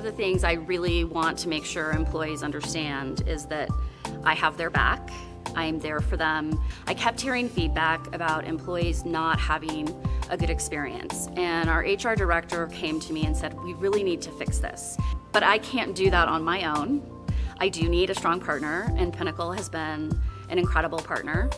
of the things I really want to make sure employees understand is that I have their back. I'm there for them. I kept hearing feedback about employees not having a good experience, and our HR director came to me and said, we really need to fix this. But I can't do that on my own. I do need a strong partner, and Pinnacol has been an incredible partner.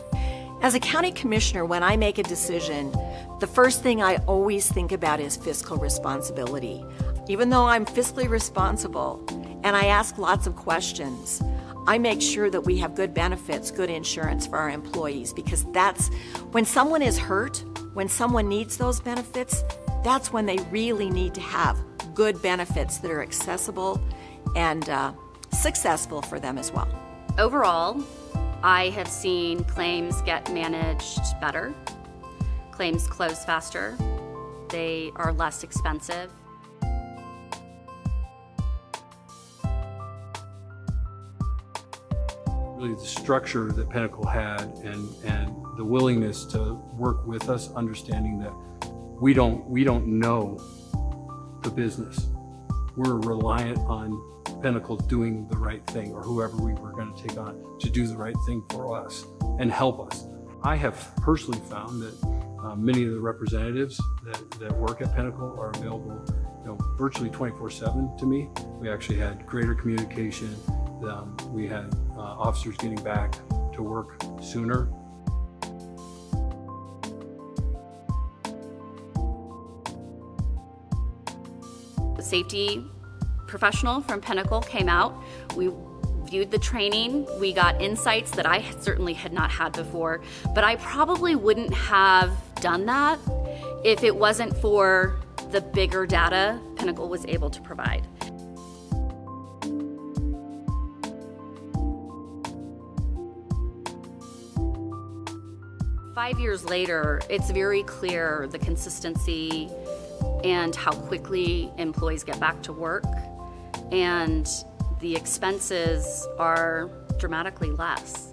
As a county commissioner, when I make a decision, the first thing I always think about is fiscal responsibility. Even though I'm fiscally responsible and I ask lots of questions, I make sure that we have good benefits, good insurance for our employees, because that's when someone is hurt, when someone needs those benefits, that's when they really need to have good benefits that are accessible and successful for them as well. Overall, I have seen claims get managed better, claims close faster, they are less expensive. Really the structure that Pinnacol had and the willingness to work with us, understanding that we don't know the business. We're reliant on Pinnacol doing the right thing, or whoever we were going to take on to do the right thing for us and help us. I have personally found that many of the representatives that work at Pinnacol are available, virtually 24/7 to me. We actually had greater communication. We had officers getting back to work sooner. The safety professional from Pinnacol came out. We viewed the training. We got insights that I certainly had not had before, but I probably wouldn't have done that if it wasn't for the bigger data Pinnacol was able to provide. Five years later, it's very clear the consistency and how quickly employees get back to work, and the expenses are dramatically less.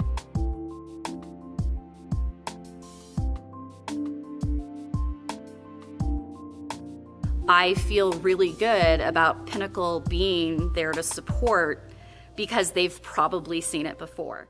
I feel really good about Pinnacol being there to support because they've probably seen it before.